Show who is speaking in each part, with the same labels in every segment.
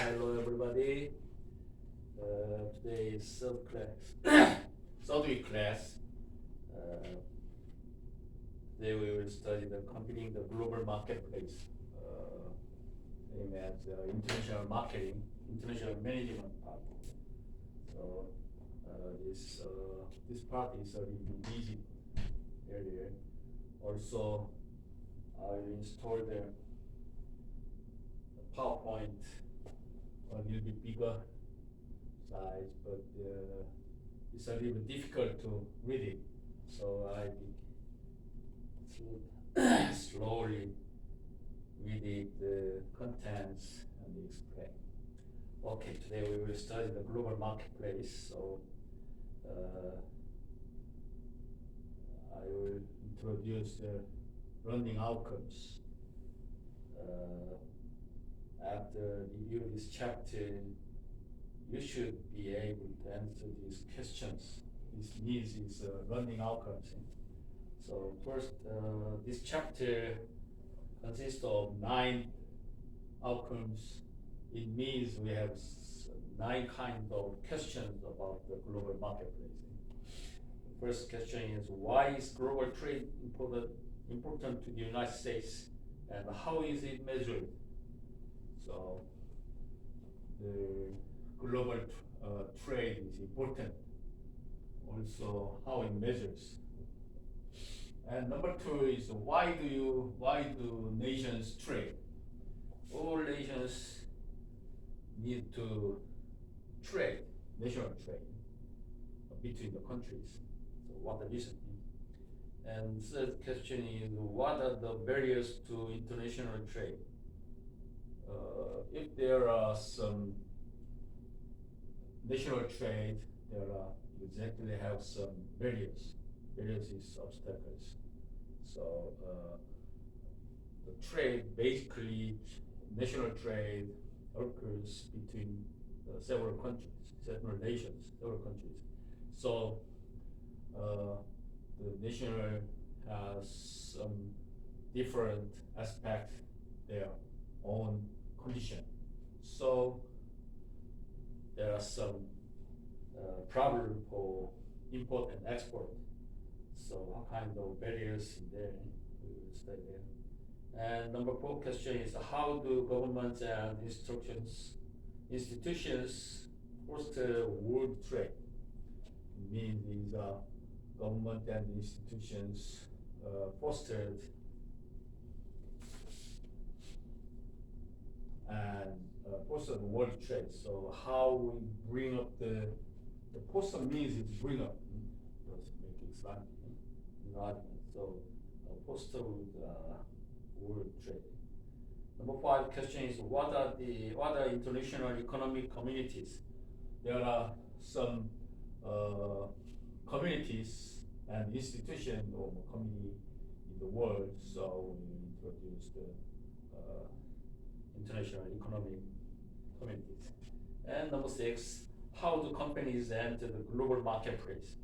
Speaker 1: Hello everybody. Today is third class, third week class. Today we will study the competing the global marketplace, same as international marketing, international management part. So this part is a little easy earlier. Also, I will install the PowerPoint a little bit bigger size, but it's a little bit difficult to read it. So I slowly read it, the contents and explain. Okay, today we will study the global marketplace. So I will introduce the learning outcomes. After review this chapter, you should be able to answer these questions. This means is learning outcomes. So first, this chapter consists of 9 outcomes. It means we have 9 kinds of questions about the global marketplace. The first question is, why is global trade important to the United States, and how is it measured? So the global trade is important. Also, how it measures. And number 2 is, why do nations trade? All nations need to trade, national trade between the countries. So what the reason? And third question is, what are the barriers to international trade? If there are some national trade, there are exactly have some barriers. Barriers is obstacles. So the trade, basically, national trade occurs between several countries, several nations, several countries. So the national has some different aspect, their own condition. So there are some problem for import and export. So what kind of barriers in there, we will stay there. And number 4 question is, how do governments and institutions foster world trade? It means these government and institutions fostered and foster the world trade. So how we bring up the foster means is bring up. Let's make it slightly enlargement. So foster world trade. Number 5 question is, what are international economic communities? There are some communities and institutions or community in the world. So we introduce the international economic communities. And number 6, how do companies enter the global marketplace?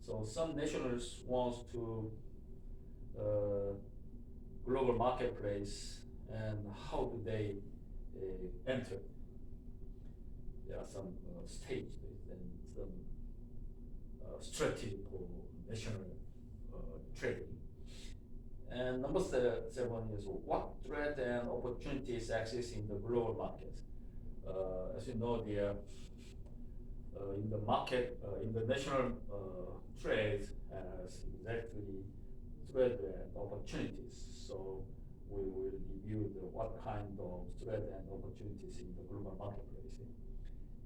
Speaker 1: So some nationals want to global marketplace, and how do they enter? There are some stages and some strategy for national trading. And number 7 is, what threat and opportunities exist in the global market? As you know, in the market, in the national trade has exactly threat and opportunities. So we will review what kind of threat and opportunities in the global marketplace.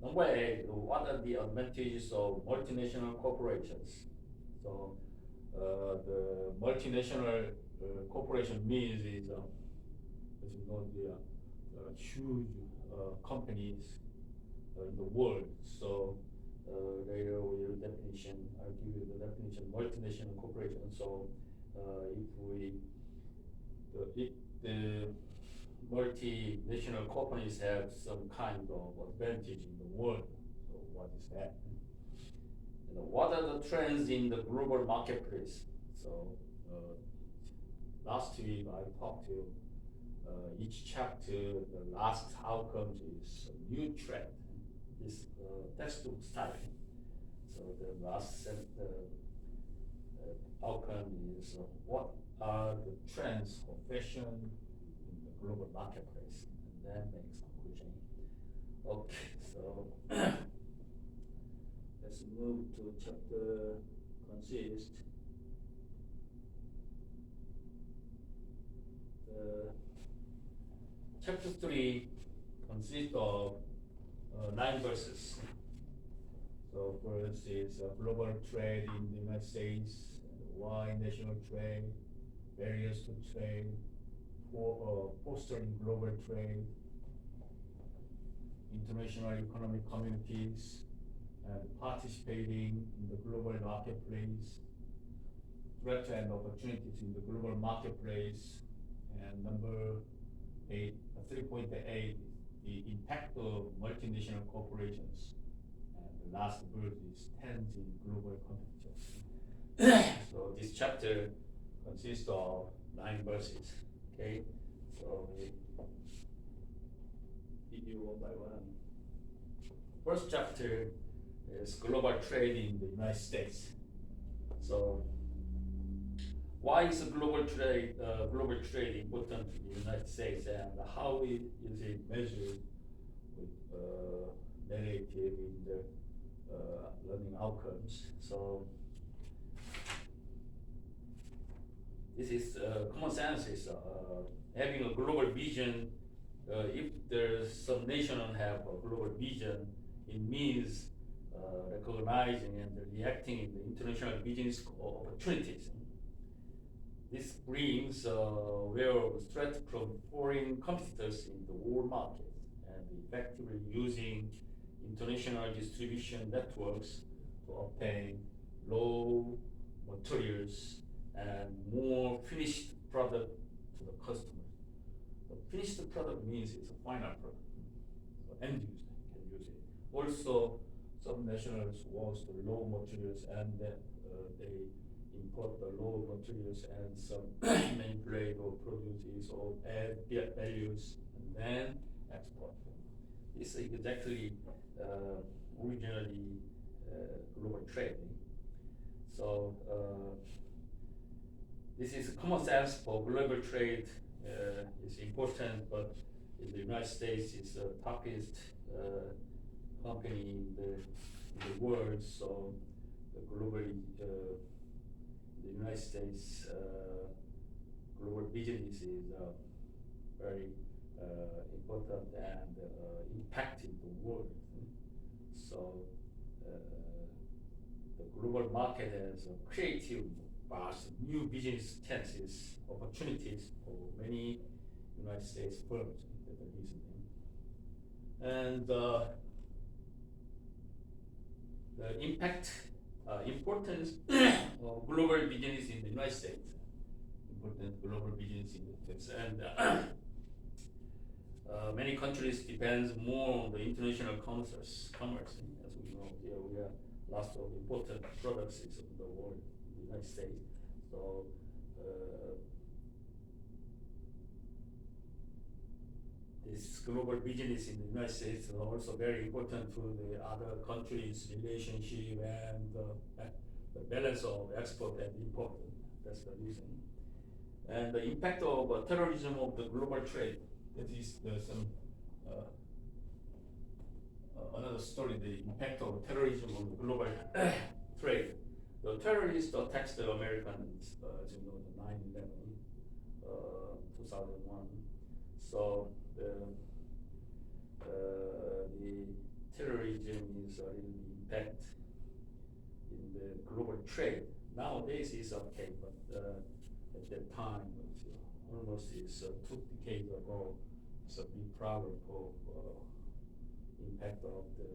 Speaker 1: Number 8, what are the advantages of multinational corporations? So the multinational corporation means is, as you know, the huge companies in the world. So later we will definition. I'll give you the definition multinational corporation. So if the multinational companies have some kind of advantage in the world, so what is that? What are the trends in the global marketplace? So last week I talked to you each chapter, the last outcomes is a new trend. This textbook style. So the last outcome is what are the trends of fashion in the global marketplace, and then make some conclusion. Okay, so let's move to chapter consist. Chapter 3 consists of 9 verses. So first is global trade in the United States, why national trade, barriers to trade, fostering global trade, international economic communities, and participating in the global marketplace, threats and opportunities in the global marketplace, and number 3.8, the impact of multinational corporations. And the last verse is trends in global competition. So this chapter consists of 9 verses. Okay, so we review one by one. First chapter is global trade in the United States. So why is global trade important to the United States, and how is it measured with narrative in the learning outcomes? So this is common sense is having a global vision. If there's some nation have a global vision, it means recognizing and reacting in the international business opportunities. This brings threat from foreign competitors in the world market, and effectively using international distribution networks to obtain raw materials and more finished product to the customer. The finished product means it's a final product, so end user can use it. Also, some nationals want the raw materials, and they import the raw materials and some manipulate or produce or add values and then export. This is exactly originally global trading. So this is common sense for global trade. It's important, but in the United States, it's the toughest company in the world. So the globally the United States global business is very important and impacting the world. So the global market has creative, vast new business chances, opportunities for many United States firms. That's the reason. And the impact, importance of global business in the United States. Important global business in the States, and many countries depends more on the international commerce. As we know, here we have lots of important products in the world, in the United States. So this global business in the United States is also very important to the other countries' relationship and the balance of export and import. That's the reason. And the impact of terrorism of the global trade. That is some another story. The impact of terrorism on the global trade. The terrorists attacked the Americans, as you know, the 9/11, 2001. So the terrorism is a real impact in the global trade. Nowadays it's okay, but at that time, almost 2 decades ago, it's a big problem for impact of the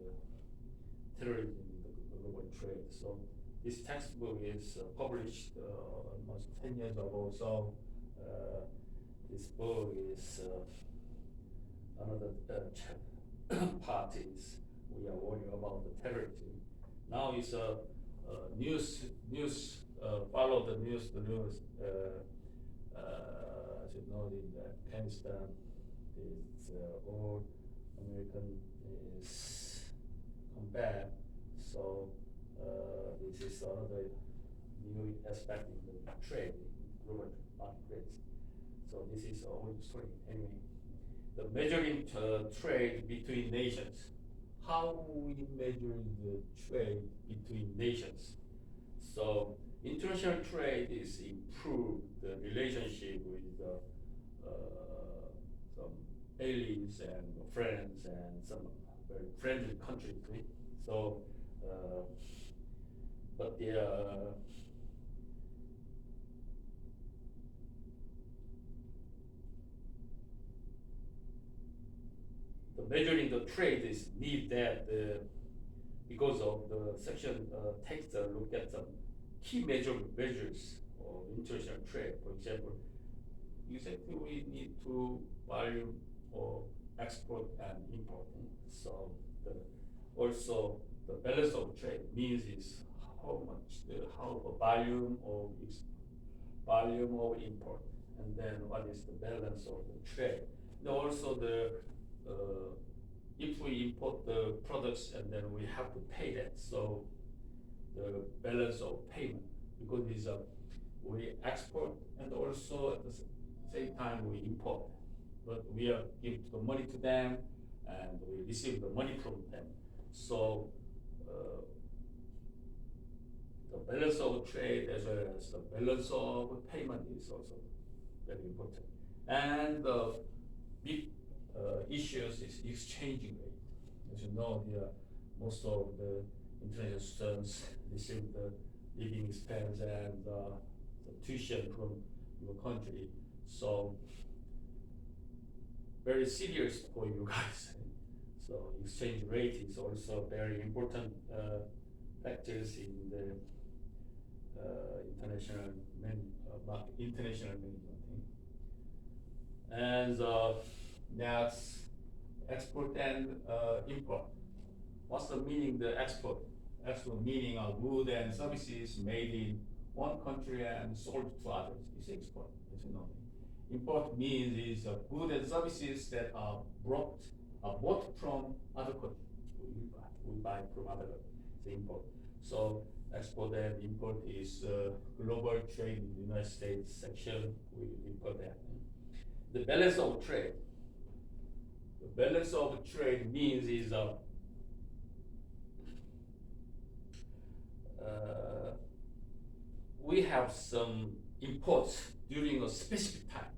Speaker 1: terrorism in the global trade. So this textbook is published almost 10 years ago. So this book is another part is we are worrying about the terrorism. Now it's news follow the news as you know, in Afghanistan, it's all American is combat. So this is another new aspect in the trade, global marketplace. So this is a whole story. Anyway, the measuring trade between nations. How we measure the trade between nations? So international trade is improved the relationship with some allies and friends and some very friendly countries. Right? So, but the measuring the trade is need that because of the section takes a look at some key measures of international trade. For example, exactly we need to volume of export and import. So also the balance of trade means is how the volume of import, and then what is the balance of the trade. And also if we import the products and then we have to pay that, so the balance of payment, because we export and also at the same time we import, but we give the money to them and we receive the money from them. So the balance of trade as well as the balance of payment is also very important. And the big issues is exchanging rate. As you know, most of the international students receive the living expense and the tuition from your country. So very serious for you guys. So exchange rate is also very important factors in the international management. And that's export and import. What's the meaning the export? Export meaning goods and services made in one country and sold to others. It's export, as you know. Import means is goods and services that are bought from other countries. We buy from other countries. It's import. So export and import is global trade in the United States section. We import that. The balance of trade. The balance of trade means is we have some imports during a specific time,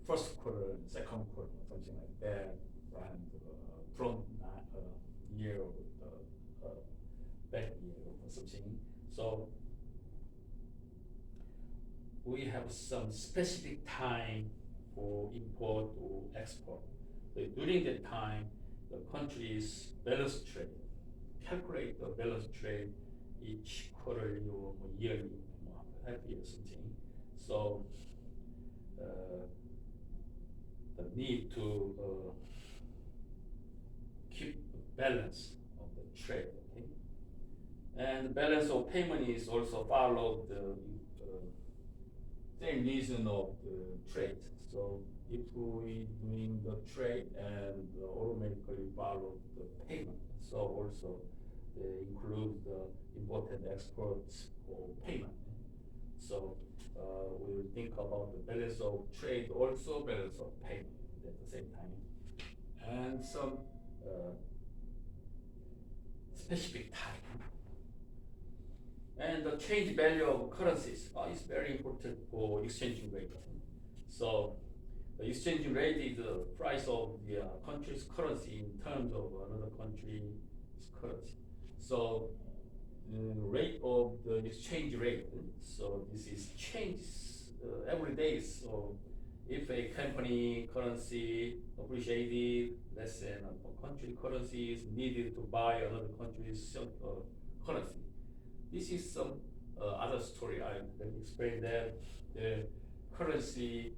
Speaker 1: first quarter, second quarter, something like that, and from year back year or something. So we have some specific time for import or export. So during that time, the country's balance trade, calculate the balance trade each quarterly or yearly, half year something. So the need to keep the balance of the trade, okay? And the balance of payment is also follow the same reason of the trade. So if we doing the trade and automatically follow the payment, so also they include the import and exports for payment. So we will think about the balance of trade, also balance of payment at the same time, and some specific time. And the change value of currencies is very important for exchange rate. So the exchange rate is the price of the country's currency in terms of another country's currency. So the rate of the exchange rate, so this is changes every day. So if a company currency appreciated, less than a country currency is needed to buy another country's currency. This is some other story. I will explain that the currency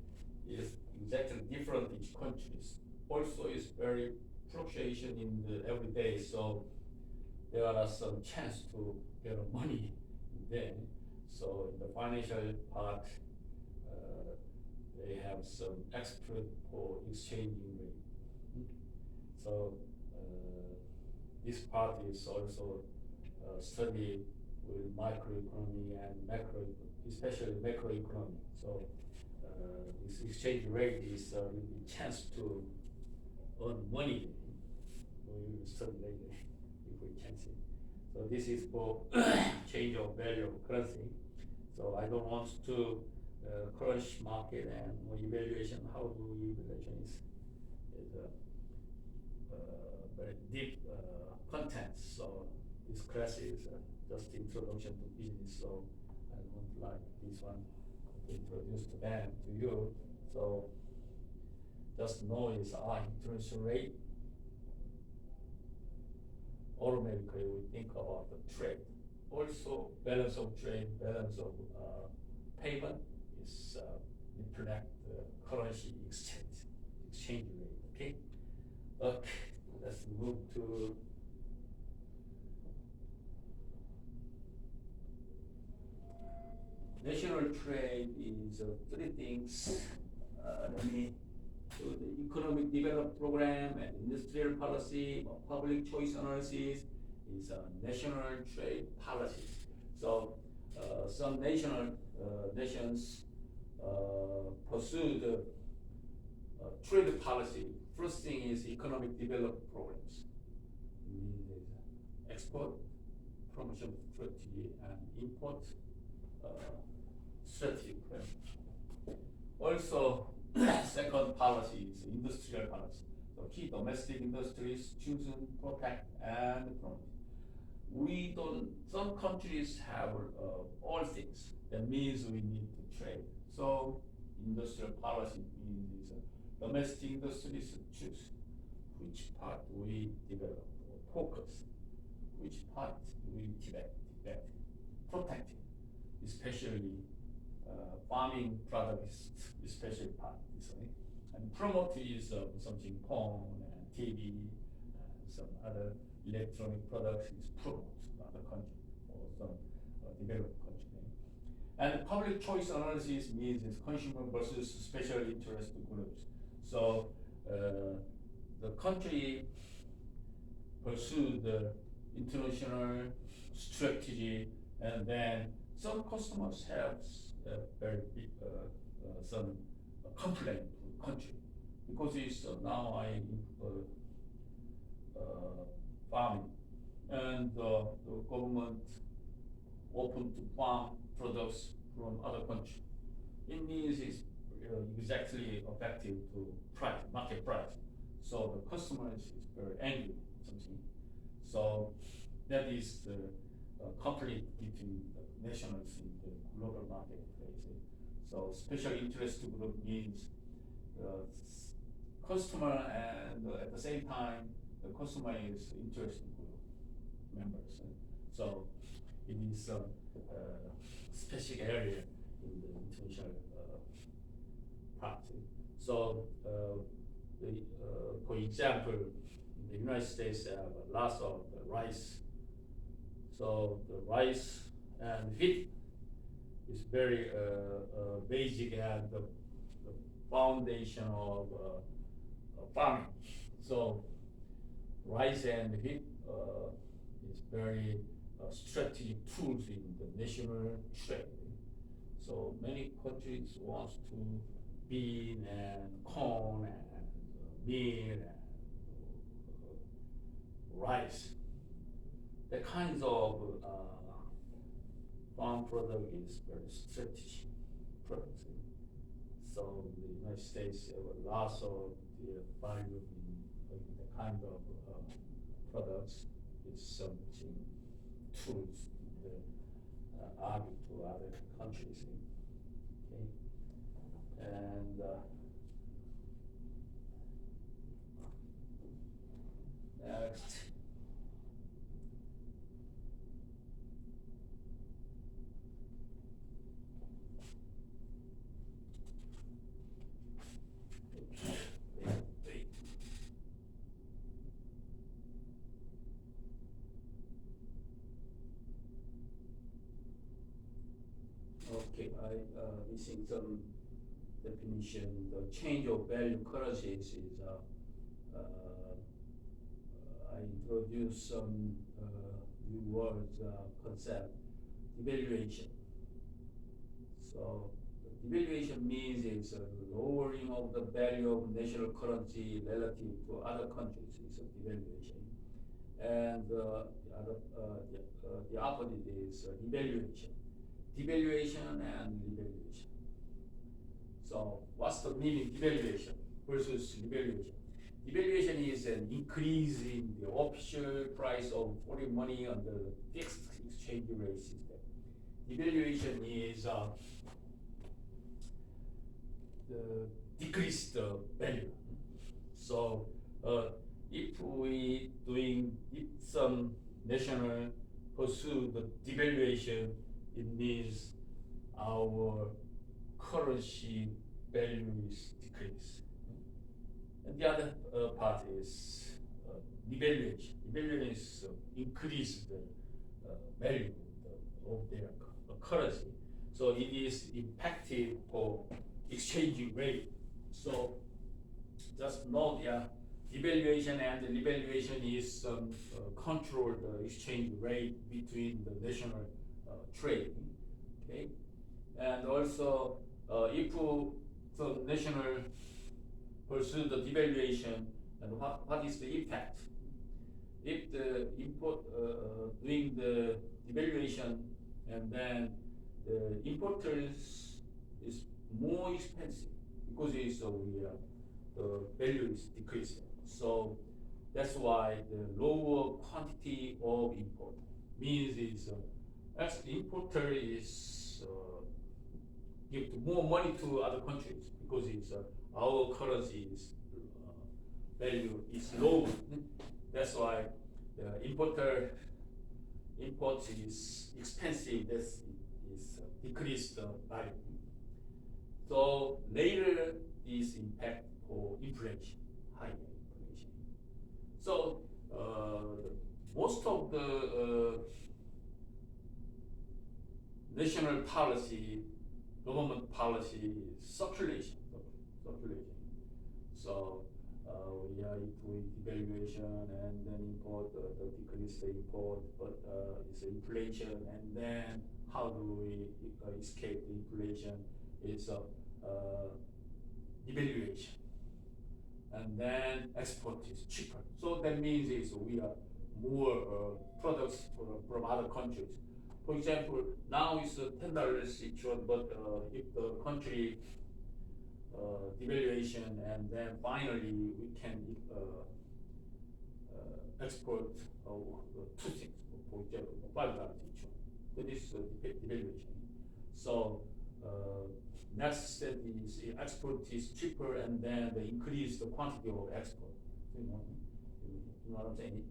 Speaker 1: is exactly different each countries. Also, is very fluctuation in the everyday. So there are some chance to get money then. So in the financial part, they have some expert for exchanging rate. So this part is also studied with microeconomy and macro, especially macroeconomy. So this exchange rate is a chance to earn money. We will study later if we can see. So this is for change of value of currency. So I don't want to crush market and evaluation. How do we evaluation is very deep content. So this class is just introduction to business. So I don't like this one to introduce to them to you. So just know is interest rate. Automatically we think about the trade. Also balance of trade, balance of payment is reflect the currency exchange rate. Okay. Okay. Let's move to national trade is three things. Let me do the economic development program and industrial policy, public choice analysis is national trade policies. So some nations pursue the trade policy. First thing is economic development programs. Export, promotion strategy, and import strategy. Also, second policy is industrial policy. So key domestic industries, chosen, protect, and promote. We don't. Some countries have all things. That means we need to trade. So industrial policy means domestic industries choose which part we develop or focus, which part we develop, protect, especially farming products, especially part this way. And promote is something phone and TV and some other electronic products is promote other country or some developed country. And public choice analysis means it's consumer versus special interest groups. So the country pursue the international strategy, and then some customers have very big some complaint to the country because it's now farming, and the government open to farm products from other country. It means it's exactly effective to price, market price. So the customer is very angry something. So that is the conflict between the nationals in the global marketplace. So special interest group means customer and at the same time the customer is interest group members. So it is a specific area in the international practice. So for example, in the United States have lots of rice. So the rice and wheat is very basic and the foundation of farming. So rice and wheat is very strategic tools in the national trade. So many countries want to bean and corn and meal and rice. The kinds of farm product is very strategic product. So the United States have lots of the value in the kind of products. It's something tools the argue to other countries. Okay, and next. Okay, I missing some definition, the change of value currencies is I introduced some new words, concept, devaluation. So devaluation means it's a lowering of the value of national currency relative to other countries. It's a devaluation, and the opposite is evaluation. Devaluation and revaluation. So what's the meaning devaluation versus revaluation? Devaluation is an increase in the official price of foreign money under the fixed exchange rate system. Devaluation is the decreased value. So if we doing some national pursue the devaluation, it means our currency value is decreased. And the other part is devaluation. Devaluation is increase the value of their currency. So it is impacted for exchange rate. So just note, devaluation and revaluation is control the exchange rate between the national trade. Okay, and also if the national pursue the devaluation, and what is the impact? If the import doing the devaluation, and then the importers is more expensive because it's the value is decreasing. So that's why the lower quantity of import means is as the importer is give more money to other countries because it's our currency is value is low. That's why the imports is expensive. That's is decreased value. So later is impact for inflation, higher inflation. So most of the national policy, government policy is circulation. So we are doing devaluation and then import, the decrease the import, but it's inflation, and then how do we escape the inflation? It's devaluation, and then export is cheaper. So that means is we are more products from other countries. For example, now it's $10 each one, but if the country devaluation, and then finally we can export two things, for example, $5 each one. That is devaluation. So next step is export is cheaper, and then they increase the quantity of export. You know what I'm saying?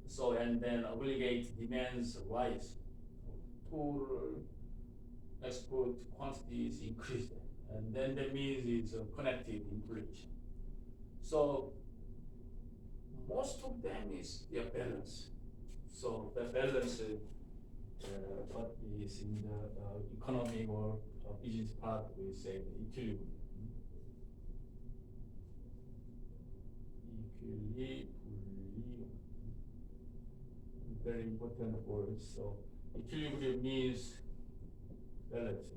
Speaker 1: So and then obligate demands rise. Total export quantity is increased, and then that means it's connected inflation. So most of them is their balance. So the balance, what is in the economic or business part, we say equilibrium. Equilibrium. Very important word. So equilibrium means balance.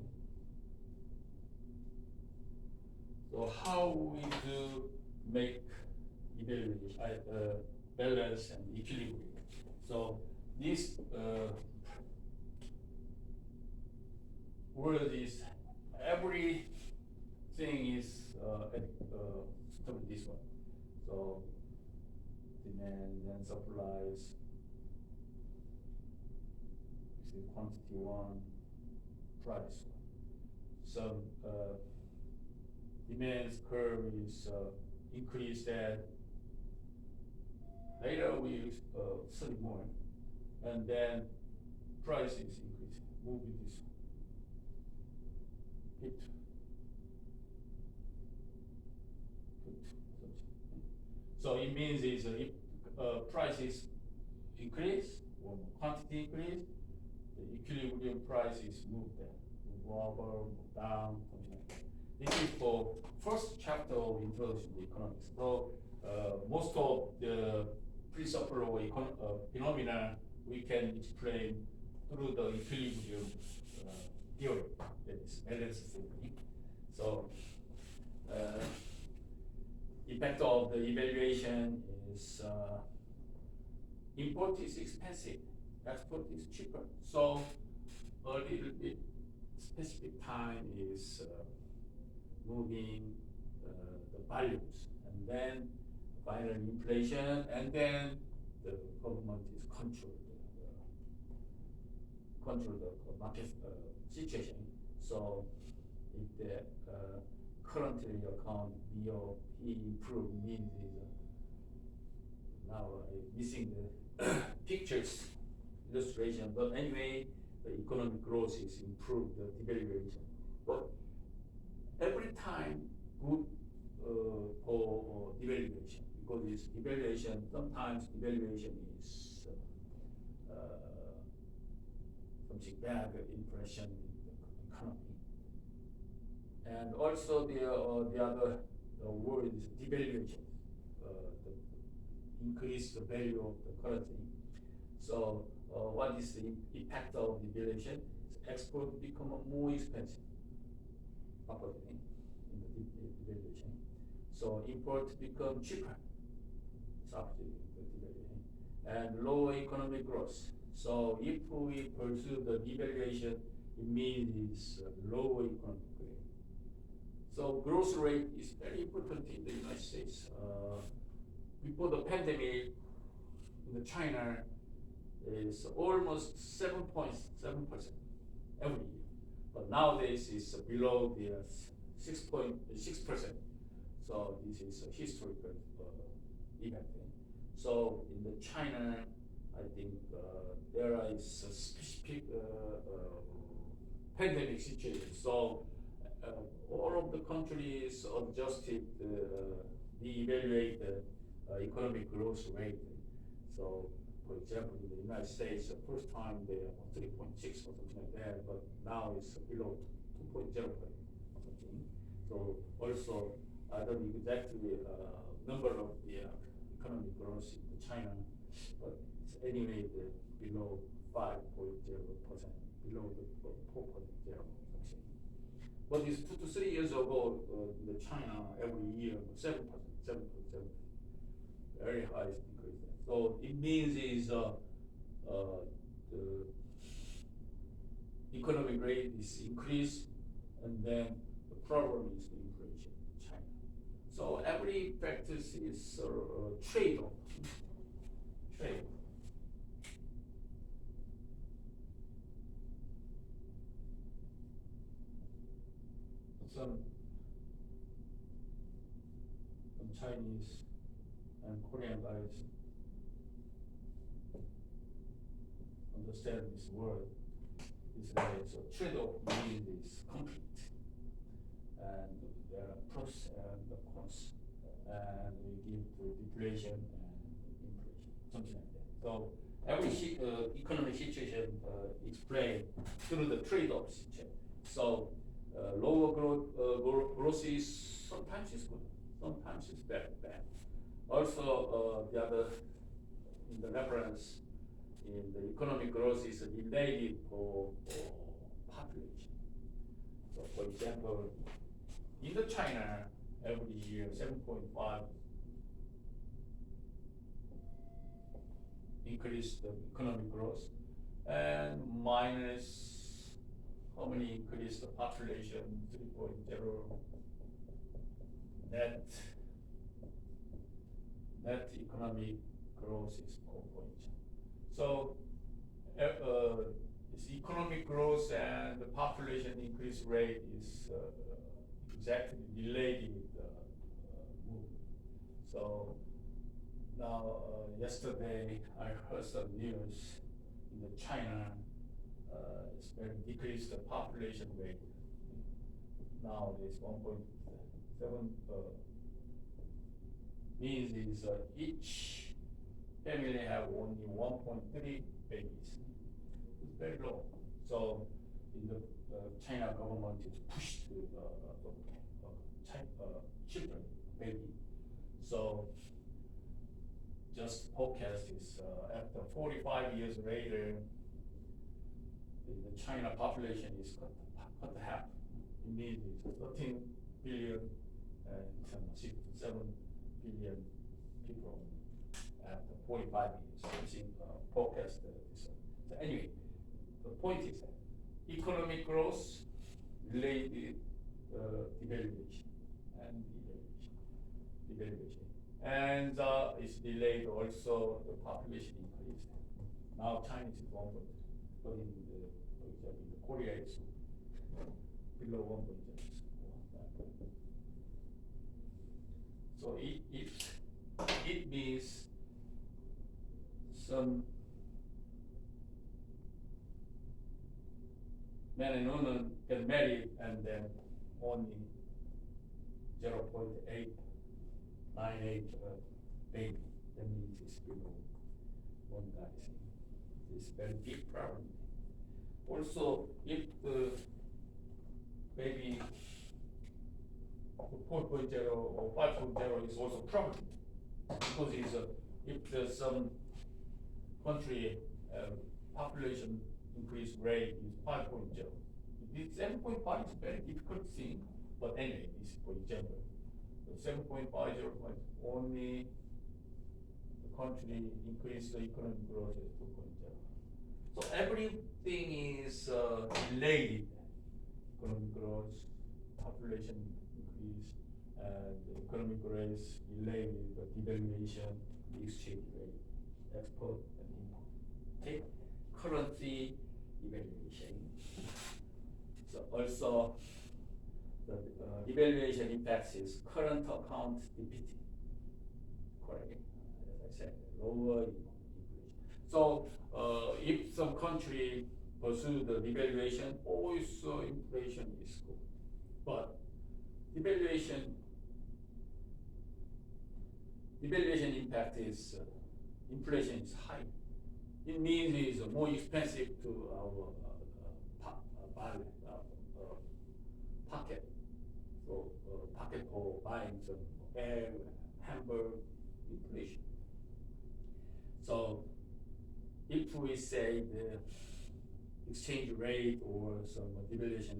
Speaker 1: So how we do make evaluation, balance and equilibrium? So this word is everything is this one. So demand and supplies. Quantity one, price one. So demand curve is increased that later we study more, and then price is increasing. Move with this one. Hit. So it means is if prices increase or quantity increase, the equilibrium price is moved there, move over, move down, something like that. this is for first chapter of Introduction to Economics. So most of the principle of phenomena we can explain through the equilibrium theory, that is balance theory. So effect of the evaluation is import is expensive, export is cheaper. So a little bit specific time is moving the values, and then final inflation, and then the government is control the market situation. So if the currently account BOP improve means is now missing the pictures illustration, but anyway the economic growth is improved the devaluation. But every time good for devaluation, because it's devaluation, sometimes devaluation is something bad impression in the economy. And also the other word is devaluation, increase the value of the currency. So what is the impact of devaluation? Export become more expensive, properly in the devaluation. So import become cheaper, after the devaluation, and lower economic growth. So if we pursue the devaluation, it means it's lower economic growth. So growth rate is very important in the United States. Before the pandemic, in the China is almost 7.7% every year, but nowadays it's below the 6.6%. So this is a historical event. So in the China, I think there is a specific pandemic situation. So all of the countries adjusted de-evaluate the economic growth rate. So, for example, in the United States, the first time they are 3.6 or something like that, but now it's below 2.0 or something. So also, I don't exactly number of the economic growth in China, but it's anyway below 5.0%, below the 4.0 something. But it's 2 to 3 years ago, in the China every year 7%, very high increase. So it means is the economic rate is increased, and then the problem is the inflation in China. So every practice is trade-off. Trade. Some Chinese and Korean guys understand this word. It's like so trade-off means is complete, and there are pros and the cons, and we give the deflation and inflation, something like that. So every economic situation explained through the trade-off situation. So lower growth is sometimes is good, sometimes it's bad. Also, the other in the reference in the economic growth is related for population. So, for example, in the China, every year 7.5 increase the economic growth, and minus how many increase the population 3.0 net economic growth is 4.0. So this economic growth and the population increase rate is exactly related movement. So now yesterday I heard some news in the China it's going to decrease the population rate. Now it's 1.7 means is each family have only 1.3 babies. It's very low. So in the China government is pushed to children, baby. So just forecast is after 45 years later, the China population is cut half. It means it's 13 billion and 6 to 7 billion people after 45 years. Using forecast this. So anyway, the point is that economic growth related devaluation and devaluation. And it's delayed also the population increase. Now China is 1 point, but in the Korea is below 1 point. So it means some men and women get married and then only 0.898 baby. That means it's below 1 guy. It's very big problem. Also, if the baby 4.0 or 5.0 is also problem, because it's if there's some country population increase rate is 5.0. This 7.5 is very difficult thing, but anyway, this for example. The 7.50 only the country increase the economic growth is 2.0. So everything is related. Economic growth, population increase, and the economic growth related the devaluation, the exchange rate, export and import. Okay, currency evaluation. So also the evaluation impacts is current account deficit. Correct. As I said, lower inflation. So if some country pursue the devaluation, always inflation is good. But devaluation impact is inflation is high. It means it's more expensive to our pocket. So pocket for buying some air, hamburger, inflation. So if we say the exchange rate or some devaluation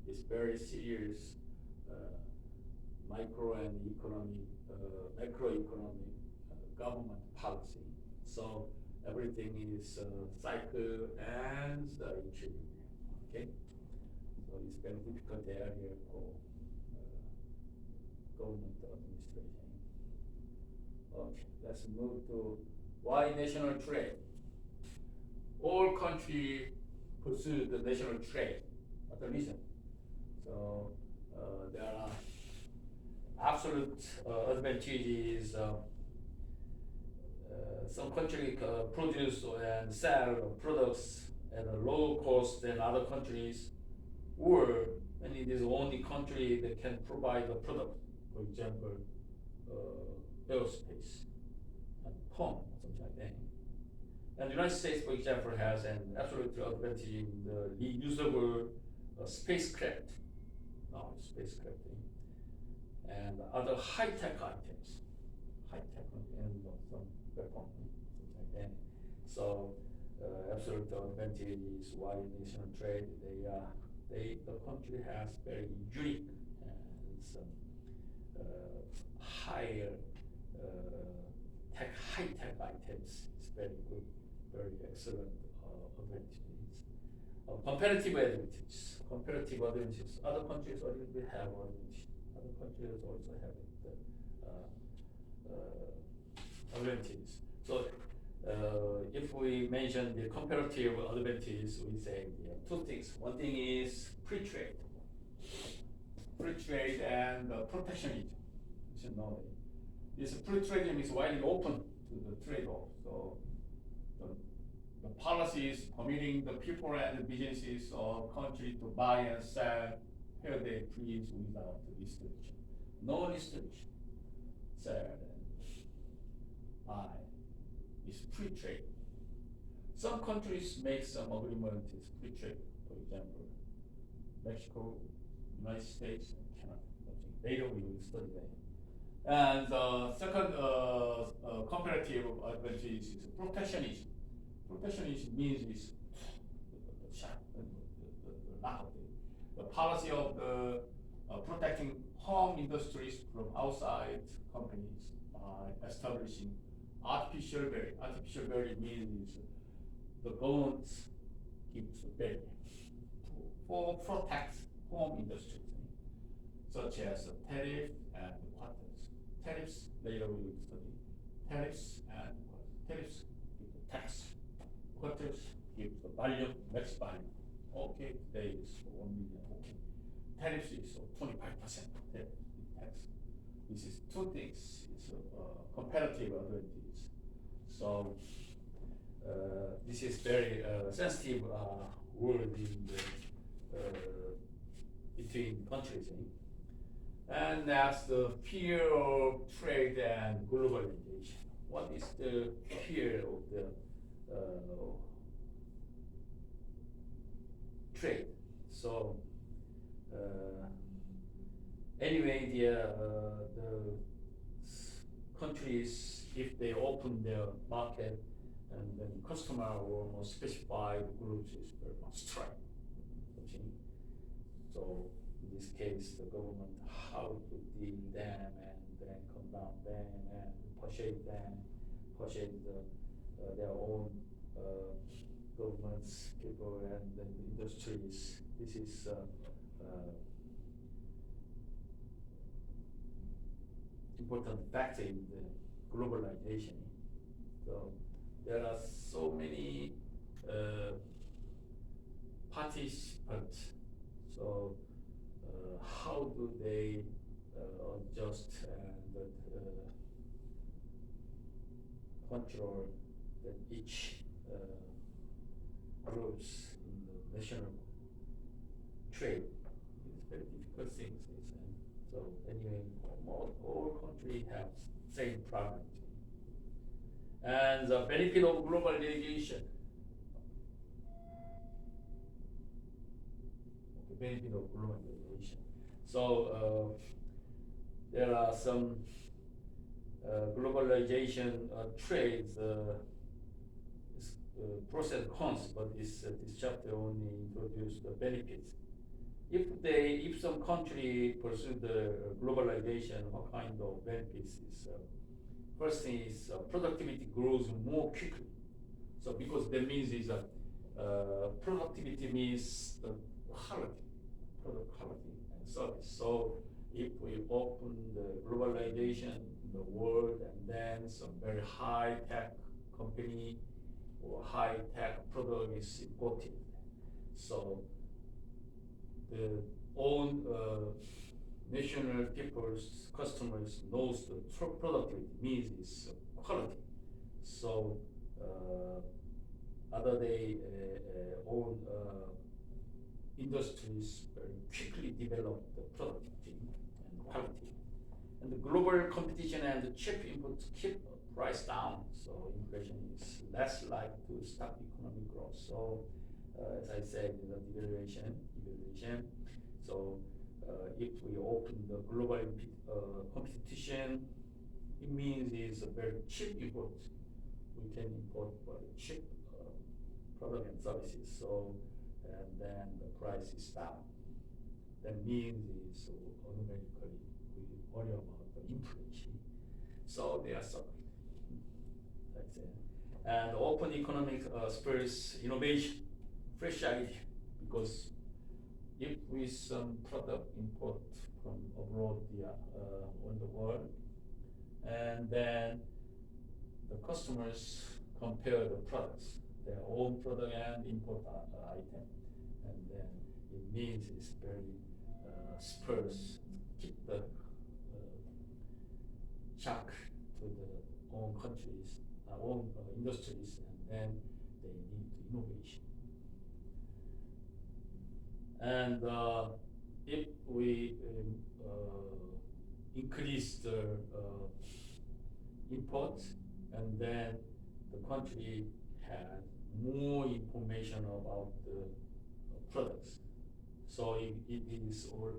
Speaker 1: is very serious micro and macroeconomic government policy. So everything is cycle and equilibrium. Okay, so it's very difficult area for government administration. Okay, let's move to why national trade. All countries pursue the national trade. What the reason? So there are absolute advantages. Some countries produce and sell products at a lower cost than other countries, or and it is only country that can provide the product. For example, aerospace, and pump, something like that. And the United States, for example, has an absolute advantage in the reusable spacecraft, spacecraft, and other high-tech items, and some weapon, something like that. So, absolute advantage is why national trade. The country has very unique and some higher high-tech items. It's very good. Very excellent advantages. Comparative advantages. Other countries already have advantage. Other countries also have advantages. So if we mention the comparative advantages, we say two things. One thing is free trade. Free trade and protectionism. You should know it. This free trade is widely open to the trade-off. So the policies permitting the people and the businesses of country to buy and sell where they please without restriction. No restriction. Sell and buy. It's free trade. Some countries make some agreement is free trade, for example, Mexico, United States, and Canada. Later we will study that. And the second comparative advantage is protectionism. Protectionism means is the policy of the protecting home industries from outside companies by establishing artificial barrier. Artificial barrier means the government gives a barrier for protect home industries, such as tariff and quotas. Tariffs, later we will study. Tariffs and tariffs give the tax. Quotas give the value, max value. Okay, today is 1 million. Okay, tariffs is 25% tax. This is two things. It's a comparative advantage. So this is very sensitive word in the between countries. And that's the fear of trade and globalization. What is the fear of the trade? So anyway, the countries, if they open their market and then customer or more specified groups is very much strike. So in this case, the government how to deal them and then come down them and persuade their own governments, people, and then the industries. This is important factor in the globalization. So there are so many participants. So how do they adjust and control that each groups in the national trade? It's very difficult things. So anyway, all countries have same problem. And the benefit of globalization. The benefit of globalization. So there are some globalization trades pros and cons, but this chapter only introduces the benefits. If some country pursue the globalization, what kind of benefits is? First thing is productivity grows more quickly. So because that means is productivity means the quality, product quality and service. So if we open the globalization in the world and then some very high tech company or high tech product is imported, so the own national people's customers knows the productivity means is quality. So other they own industries very quickly develop the productivity and quality. And the global competition and the cheap inputs keep price down. So inflation is less likely to stop economic growth. So as I said, the devaluation. So if we open the global competition, it means it's a very cheap import. We can import very cheap product and services. So and then the price is down. That means is automatically we worry about the inflation. So they are suffering. That's it. And open economic spurs innovation, fresh idea, because if we some product import from abroad on the world, and then the customers compare the products, their own product and import item, and then it means it's very spurs keep the shock to the own countries, own industries, and then they need innovation. And if we increase the import, and then the country has more information about the products. So it is all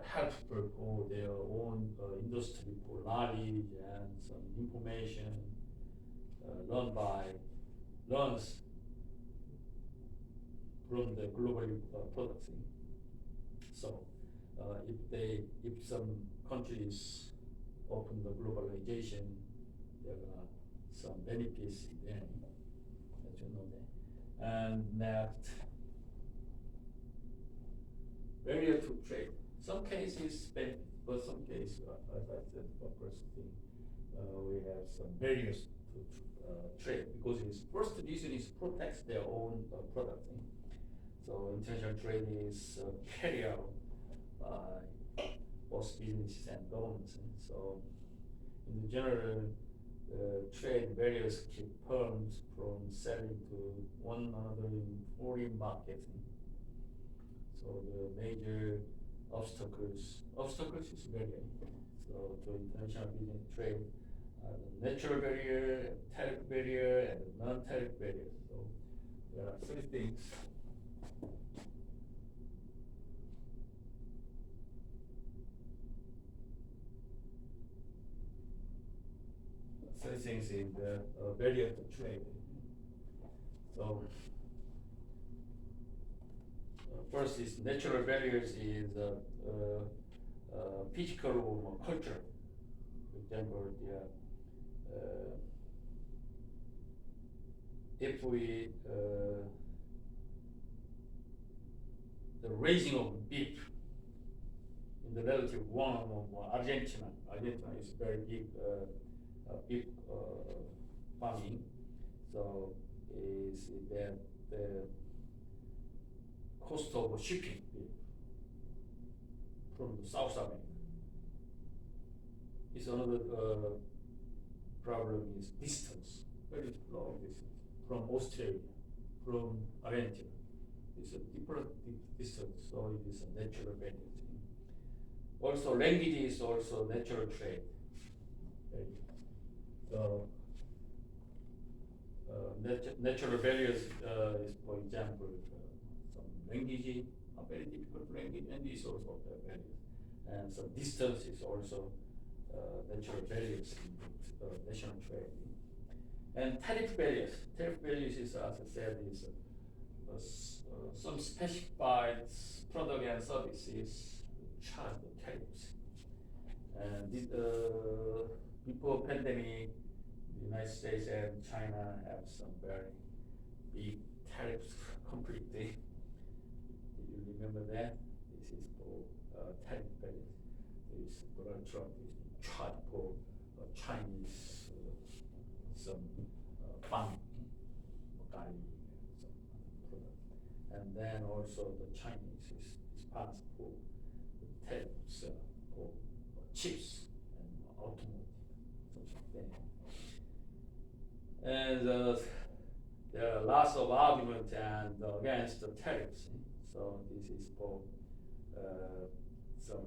Speaker 1: helpful for their own industry for knowledge and some information learns from the global products. So if some countries open the globalization, there are some benefits in them, as you know that. And next, barrier to trade. Some cases benefit, but some cases, as I said, first thing, we have some barriers to trade because its first reason is protect their own product. So international trade is carried out by both businesses and governments. So in the general, trade barriers keep firms from selling to one another in foreign markets. So the major obstacles is barrier. So to international business trade, the natural barrier, tariff barrier, and the non-tariff barrier. So there are three things. Three things in the barrier to trade. So first is natural barriers is physical or cultural. For example, if we the raising of beef in the relative one of Argentina is very big beef farming. So is that the cost of shipping beef from South America is another problem is distance, very long distance from Australia, from Argentina. It's a different distance, so it is a natural barrier. Also, language is also natural trade. So, natural barriers is, for example, some language, a very difficult language, and is also a barrier. And some distance is also natural barriers in national trade. And tariff barriers. Tariff barriers is, as I said, is some specified product and services charge the tariffs. And this, before pandemic, the United States and China have some very big tariffs completely. Do you remember that? This is for tariff barriers. This Donald Trump is charged for Chinese some farming, and then also the Chinese is passed for the tariffs for chips and automotive, something like that. And there are lots of argument and against the tariffs. So this is for some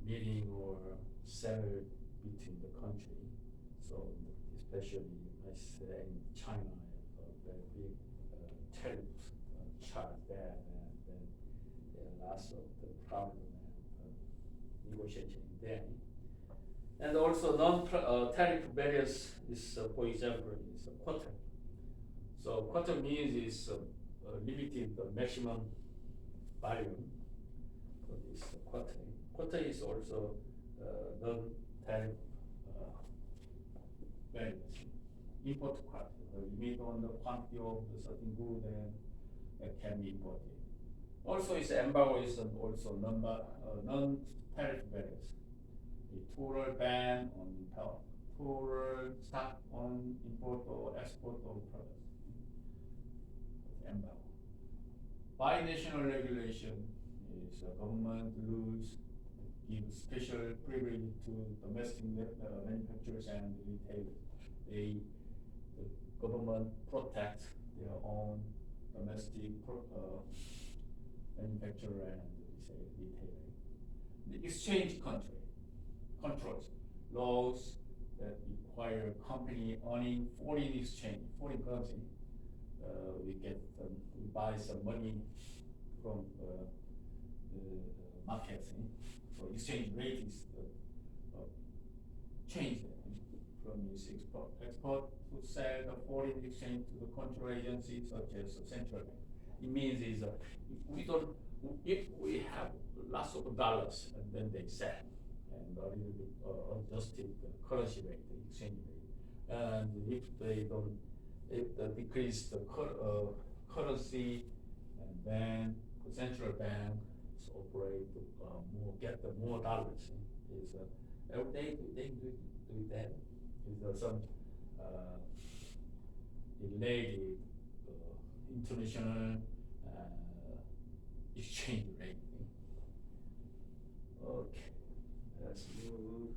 Speaker 1: meeting or sale between the country. So especially I say in China, very big tariffs charge there, and then there are lots of the problem and negotiation there. And also non-tariff barriers is, for example, is a quota. So quota means is limited the maximum volume. So this quota. Quota is also non-tariff barriers. Import quota, the limit on the quantity of the certain good and can be imported. Also, its embargo is also non-tariff barriers. The total ban on total stop on import or export of products. Embargo. By national regulation is government rules give special privilege to domestic manufacturers and retailers. The government protects their own domestic manufacturer and retailer. The exchange controls laws that require company owning foreign currency we buy some money from the markets. So exchange rate is changed from this export to sell the foreign exchange to the control agency such as the central bank. It means is if we have lots of dollars and then they sell and a little bit adjusted the currency rate, the exchange rate, and if they decrease the currency, and then the central bank operate get the more dollars. Is every day they do that. Is some related international exchange rate. Okay, let's move.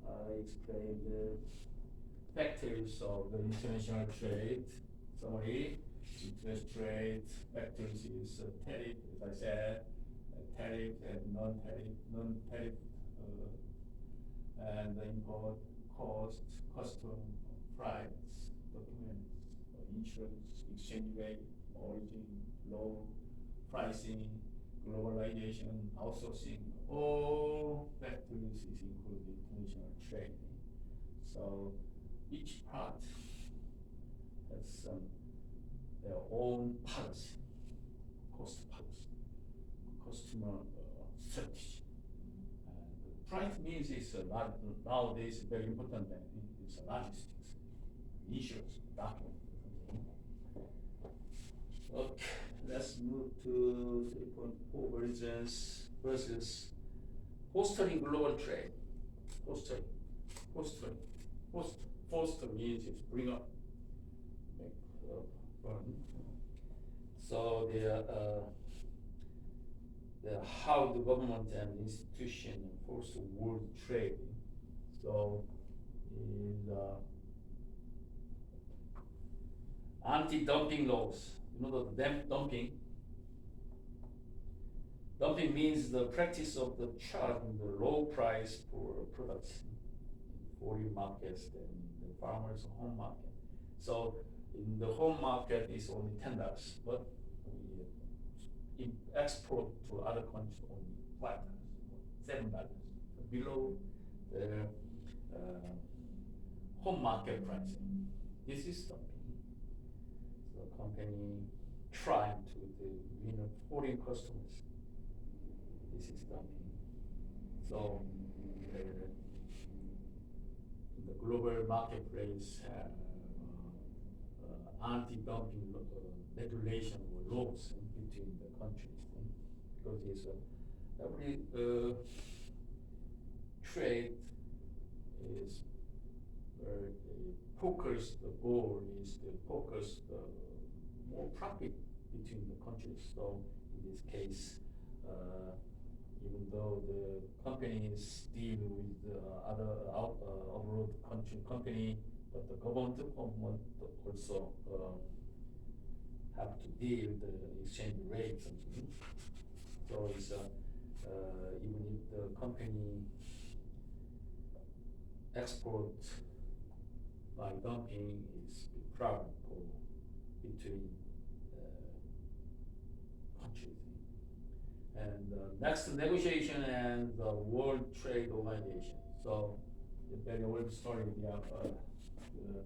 Speaker 1: I explained the factors of the international trade. Summary: interest rate factors is tariff, as I said, tariff and non-tariff, and the import cost, custom, price, documents, insurance, exchange rate, origin, loan, pricing, globalization, outsourcing, all factors is included in international trade. So each part has their own policy, cost policy, customer strategy. And price means it's a lot nowadays very important. It's a logistics, insurance, document. Okay, let's move to 3.4 versus fostering global trade. Foster means it's bring up, make fun. So the how the government and institution enforce world trade. So is anti-dumping laws. You know the dumping. Dumping means the practice of the charging the low price for products in foreign markets than the farmer's home market. So in the home market is only $10, but we export to other countries only $5, $7, below the home market pricing. This is dumping. The company trying to win foreign customers. This is dumping. So in the global marketplace, anti-dumping regulation or laws between the countries, because it's every trade is focused. The goal is to focus more profit between the countries. So in this case, even though the companies deal with other abroad country company, but the government also have to deal with the exchange rates. So it's even if the company export by dumping is a problem between countries. And next, negotiation and the World Trade Organization. So the very old story, we have the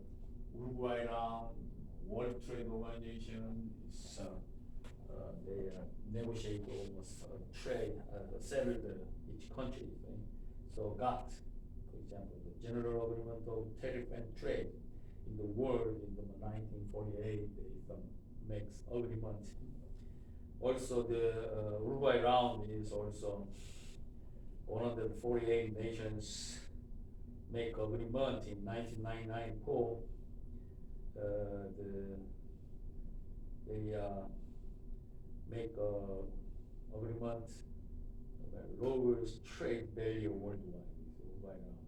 Speaker 1: Uruguay round, World Trade Organization is they negotiate almost trade, settle each country. So GATT, for example, the General Agreement of Tariff and Trade in the world in the 1948, they makes agreement. Also, the Uruguay round is also 148 nations make agreement in 1999. They make agreement that lowers trade value worldwide. Uruguay round.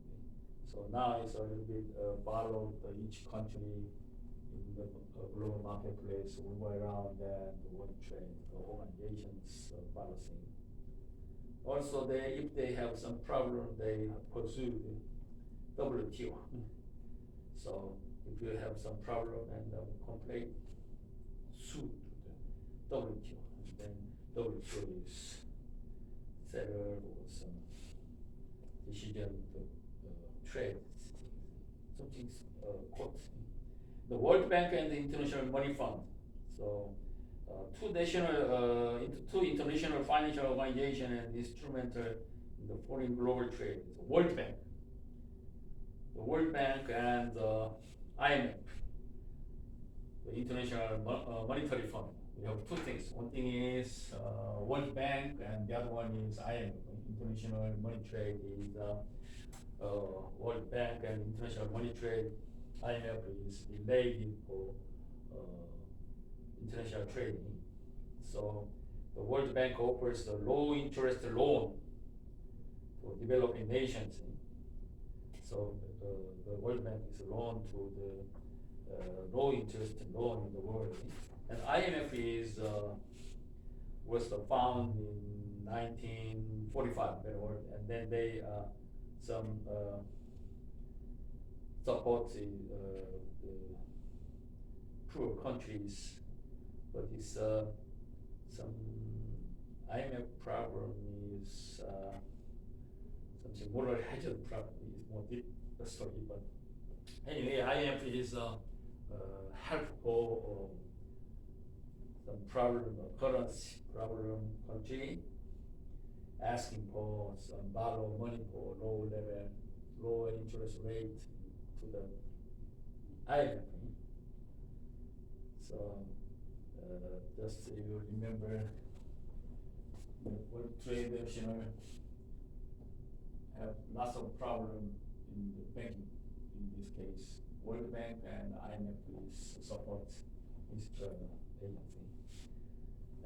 Speaker 1: So now it's a little bit followed each country in the global marketplace, Uruguay round and the World Trade Organization's policy. Also, if they have some problem, they pursue the WTO. So if you have some problem and complaint, sue to the WTO, and then WTO is settled or some decision to trade, something's court. The World Bank and the International Money Fund. So two international financial organization and instrumental in the foreign global trade. The World Bank and the IMF, the International Monetary Fund. We have two things. One thing is World Bank, and the other one is IMF. International Money Trade is World Bank and International Money Trade. IMF is related for international trading. So the World Bank offers the low interest loan for developing nations. So the World Bank is a loan to the low interest loan in the world. And IMF is was founded in 1945, and then they some support the poor countries, but it's some IMF problem is something moral hazard problem. It's more deep story, but anyway, IMF is helpful some problem, currency problem country asking for some borrow money for low interest rate to the IMF. So just so you remember, the World Trade National have lots of problem in the banking. In this case, World Bank and IMF is support this agency.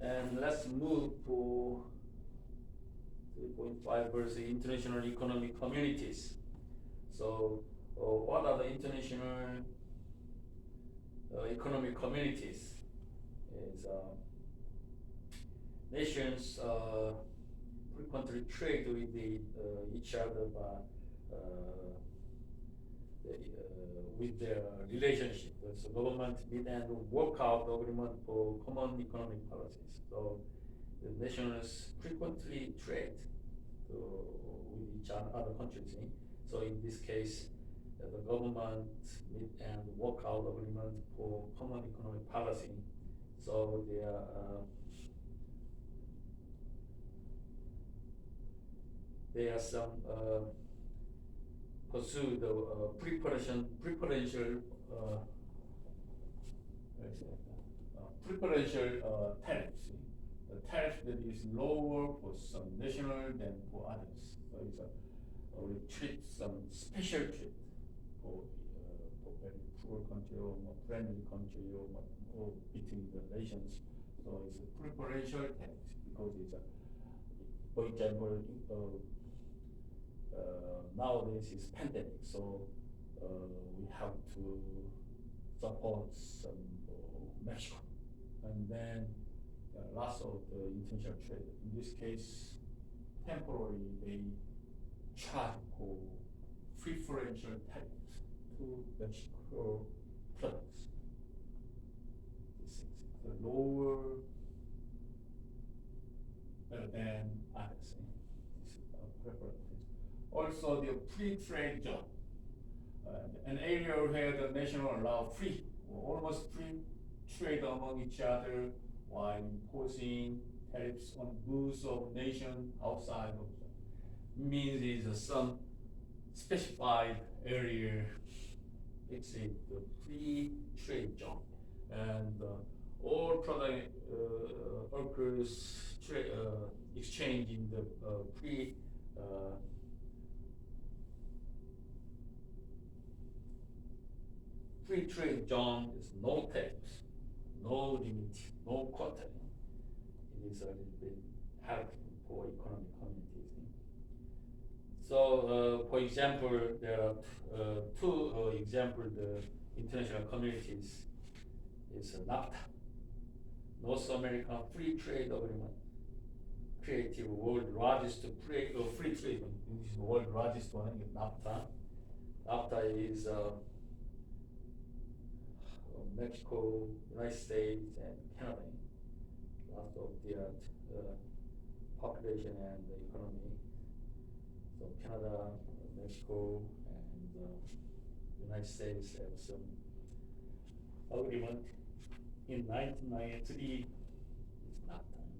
Speaker 1: And let's move to 3.5 versus international economic communities. So what are the international economic communities? Is nations frequently trade with each other with their relationship. So government meet and work out agreement for common economic policies. So the nations frequently trade with each other countries. So in this case, the government meet and work out agreement for common economic policy. So there are some pursue the preferential tariffs. The tariff that is lower for some national than for others. So it's we treat some special treat for very poor country or more friendly country or between the nations. So it's a preferential tariff because it's for example, nowadays it's pandemic, so we have to support some Mexico, and then lots of the international trade. In this case, temporarily they charge for preferential tariffs to Mexico products. This is the lower than others. This is preference. Also, the free trade zone, an area where the nation allow free or almost free trade among each other while imposing tariffs on goods of nation outside of them. Means is some specified area, it's the free trade zone, and all product occurs exchange in the free trade zone is no tax, no limit, no quota. It is a little bit helpful for economic communities. So, for example, there are two examples. The international communities is NAFTA, North American Free Trade Agreement, creative world largest free trade. This is the world largest one, NAFTA. NAFTA is Mexico, United States, and Canada. Lots of their population and the economy. So Canada, Mexico, and United States have some agreement in 1993. It's not time.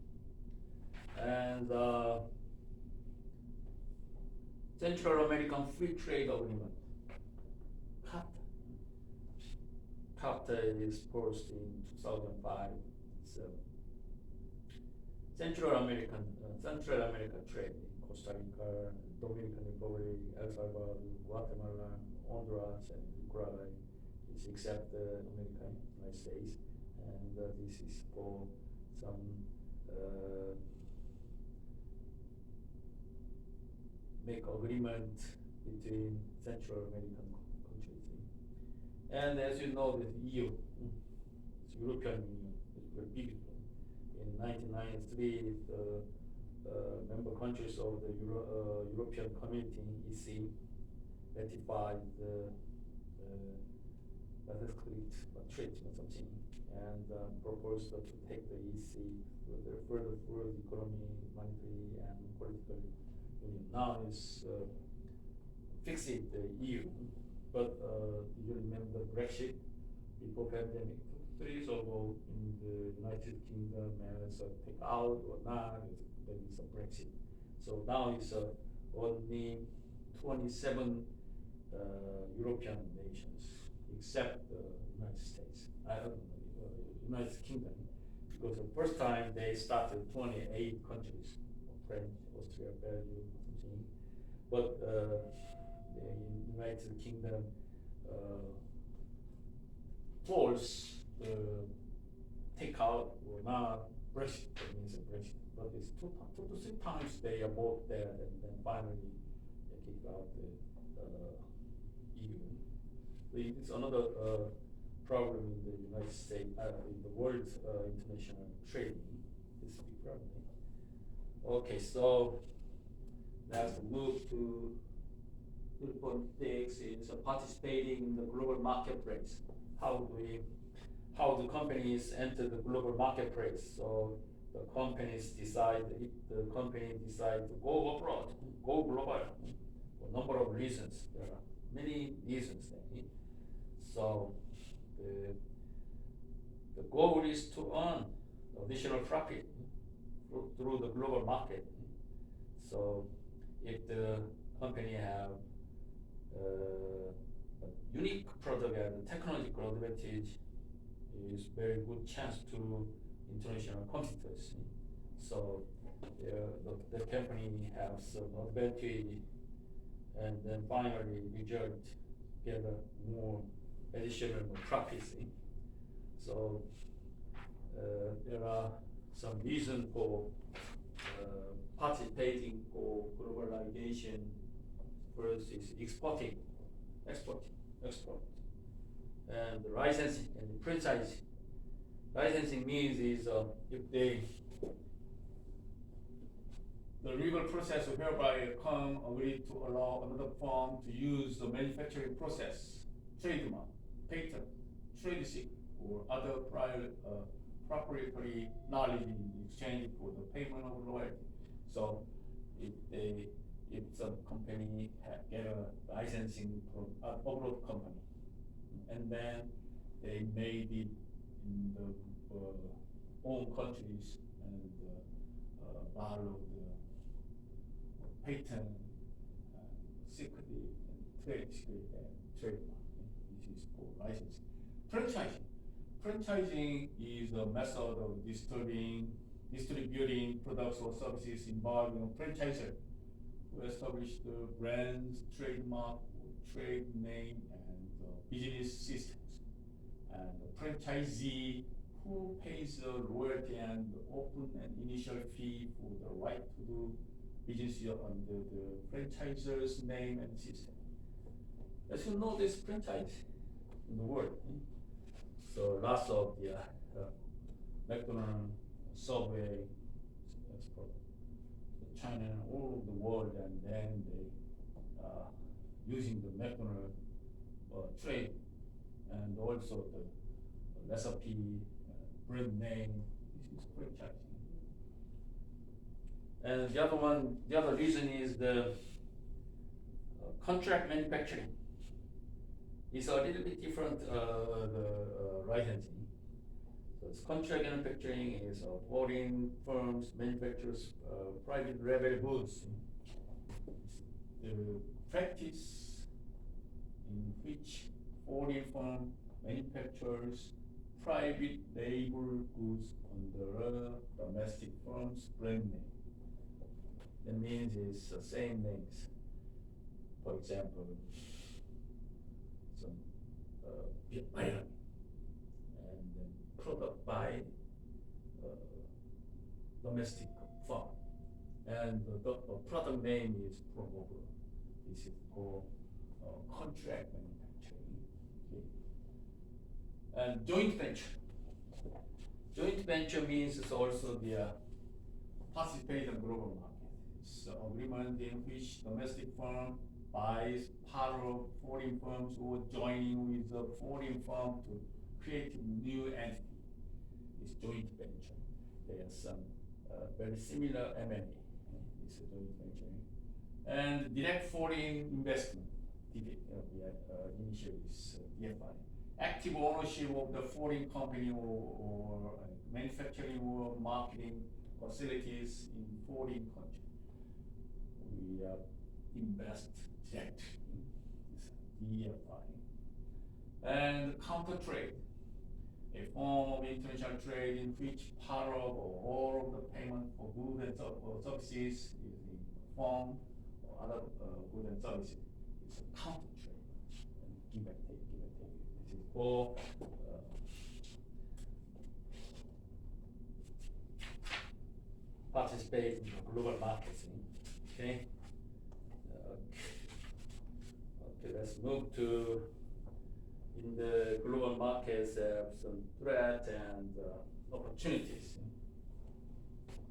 Speaker 1: And Central American Free Trade Agreement, CAFTA. CAFTA is posted in 2005. So Central America trade in Costa Rica, Dominican Republic, El Salvador, Guatemala, Honduras, and Nicaragua is except American, United States, and this is for some make agreement between Central American countries. And as you know, the EU, it's European Union, is very big. In 1993, the member countries of the European Community (EC) ratified the treaty or something, and proposed to take the EC further for the economy, monetary, and political union. Now it's fixing the EU, but do you remember Brexit before pandemic? 3 years ago in the United Kingdom as take out or not, there is a Brexit. So now it's only 27 European nations except the United States. I don't know, United Kingdom, because the first time they started 28 countries, French, Austria, Belgium, something. But the United Kingdom force take out or not Brexit, that means a Brexit. But it's two to three times they are both there, and then finally they kick out the EU. It's another problem in the United States, in the world international trading. It's a big problem. Okay, so let's move to politics. Is participating in the global marketplace. How do companies enter the global marketplace? So the companies decide, if the company decide to go abroad, go global, for a number of reasons. There are many reasons. So the goal is to earn additional profit through the global market. So if the company have a unique product and technological advantage, is very good chance to international competitors. So the company has some advantage, and then finally result get more additional profits. So there are some reason for participating for globalization. First is export, and the licensing and the franchising. Licensing means is if the legal process whereby a firm agreed to allow another firm to use the manufacturing process, trademark, patent, trade secret, or other prior proprietary knowledge in exchange for the payment of royalty. So if some company get a licensing from an abroad company, and then they made it in the own countries and borrow the patent, security, and trade secret and trademark. This is for licensing. Franchising. Franchising is a method of distributing products or services involving a franchisor to establish the brands, trademark, trade name, and business systems. And the franchisee who pays the royalty and often an initial fee for the right to do business under the franchisor's name and system. As you know, there's franchise in the world. So lots of the McDonald's, Subway, China, all over the world, and then they using the McDonald's trade, and also the recipe, brand name. This is franchising. And the other reason is the contract manufacturing. It's a little bit different, the right-hand thing. So it's contract manufacturing is foreign firms, manufacturers, private label goods. The practice in which foreign firm manufactures private label goods under domestic firm's brand name. That means it's the same names. For example, some iron and then product by domestic firm, and the product name is Prof. This is called contract manufacturing. Okay. And joint venture. Joint venture means it's also the participate in global market. It's an agreement in which domestic firm buys part of foreign firms or joining with the foreign firm to create a new entity. It's joint venture. There are some very similar M&A. It's a joint venture. And direct foreign investment, initially is DFI. Active ownership of the foreign company or manufacturing or marketing facilities in foreign country. We invest directly, DFI. And counter trade, a form of international trade in which part of or all of the payment for goods and services is in the form or other goods and services. It's a counter trade, and give and take, give and take. This is for participate in the global markets. Okay. Okay, let's move to in the global markets some threat and opportunities.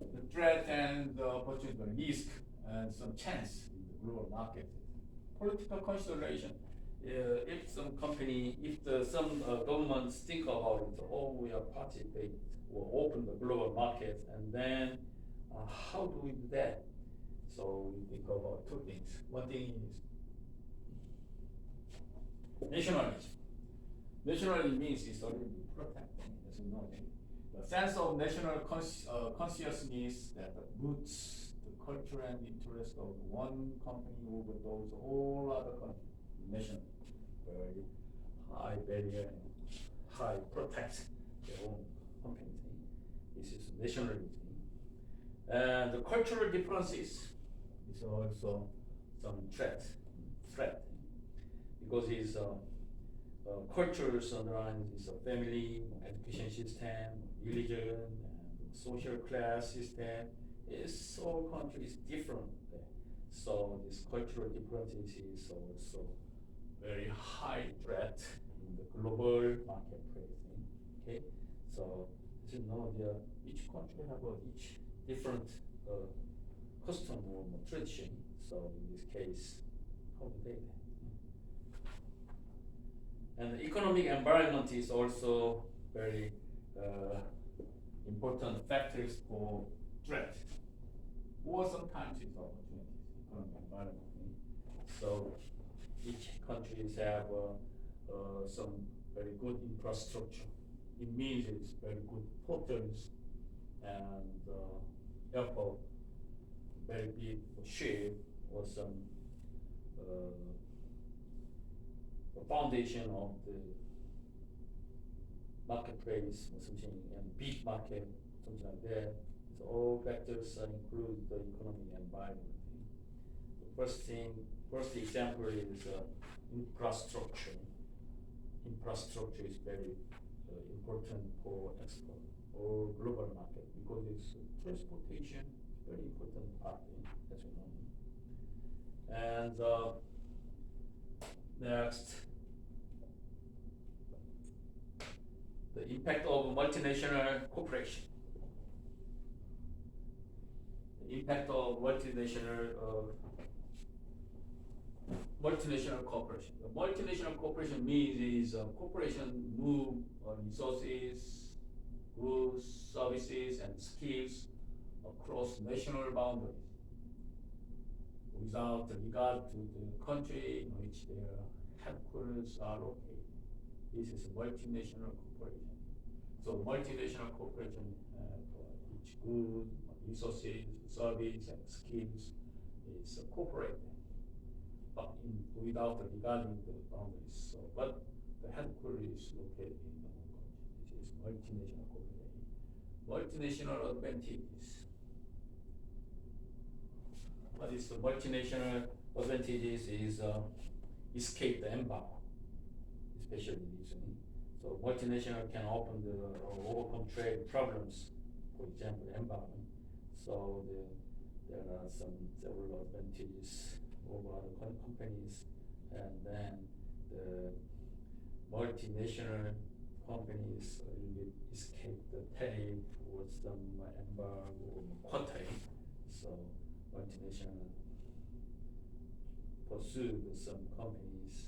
Speaker 1: The threat and the opportunity, the risk and some chance in the global market. Political consideration. If some company, if some governments think about it, oh, we are participate or open the global markets, and then how do we do that? So we think about two things. One thing is nationalism. Nationalism means it's already protecting, as you know. The sense of national consciousness that roots the culture and interest of one company over those all other countries. Nation, very high barrier and high protect their own companies. This is nationalism. And the cultural differences is also some threat, because it's cultures underlying is a family, education system, religion, and social class system. Is all countries different there. So this cultural differences is also very high threat in the global marketplace. Okay, so as you know, each country have each different custom or tradition. So in this case, complicated. And the economic environment is also very important factors for threat, or sometimes it's opportunities. Economic environment. So each countries have some very good infrastructure. It means it's very good portals and airport, very big ship or some foundation of the marketplace or something, and big market, something like that. So all factors include the economic environment. The first example is infrastructure. Infrastructure is very important for export or global market because it's transportation, very important part, as you know. And next, the impact of multinational corporation. The impact of multinational multinational corporation. The multinational corporation means is a corporation move resources, goods, services, and skills across national boundaries without regard to the country in which their headquarters are located. This is a multinational corporation. So multinational corporation each good, resources, service, and skills is corporate, but without regarding the boundaries. So, but the headquarters is located in the home country. This is multinational corporation. Multinational advantages. What is the multinational advantages is escape the embargo, especially recently. So multinational can open overcome trade problems, for example, embargo. So there are several advantages over other companies, and then the multinational companies will escape the tariff or some embargo or quota. So multinational pursued some companies,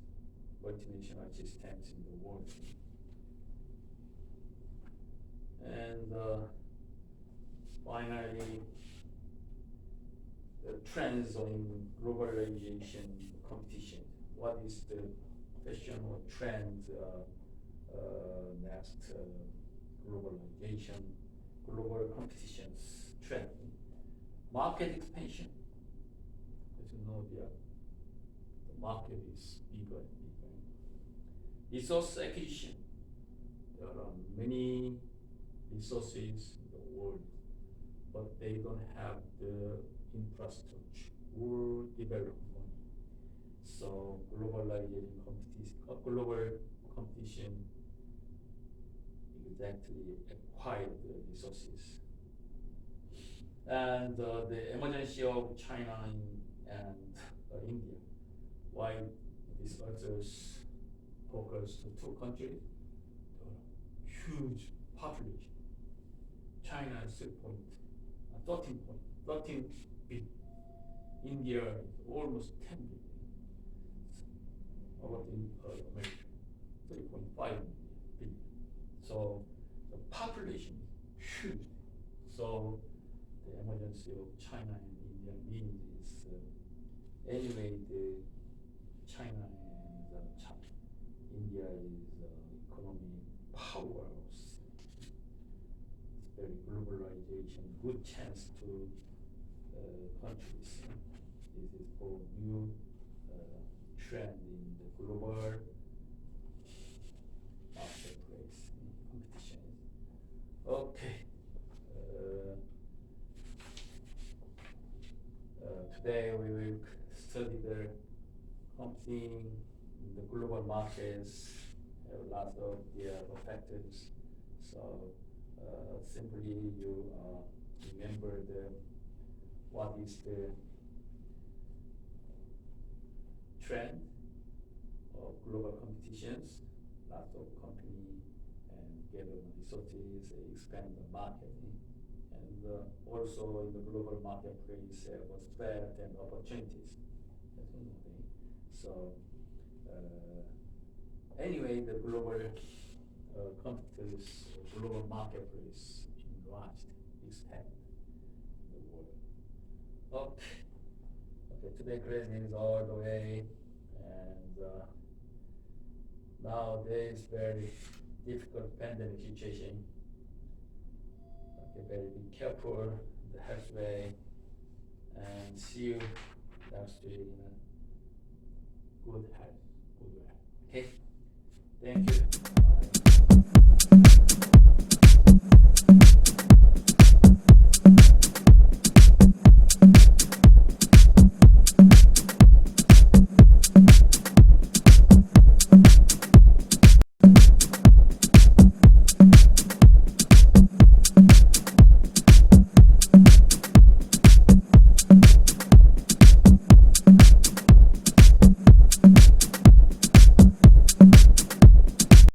Speaker 1: multinational systems in the world. And finally, the trends in globalization competition. What is the question or trend next? Globalization, global competitions trend. Market expansion. As you know, the market is bigger and bigger. Resource acquisition. There are many resources in the world, but they don't have the infrastructure or development. So global competition exactly acquire the resources. And the emergency of China and India, why these others focus to two countries, huge population. China is 13 billion. India is almost 10 billion. About America, 3.5 billion. So the population is huge. So the emergency of China and India means is anyway the China and India is economy powerhouse. It's very globalization, good chance to countries. This is for new trend in the global marketplace competition. Okay. Today we will study the competing in the global markets, lots of the factors. So simply you remember what is the trend of global competitions, lots of company and gather resources, expand the market. And also in the global marketplace was threat and opportunities. So anyway, the global competitors, global marketplace enlarged, expand the world. Okay, today class is all the way, and nowadays very difficult pandemic situation. Okay, better be careful the health way, and see you next week in a good health, good way. Okay, thank you. Bye.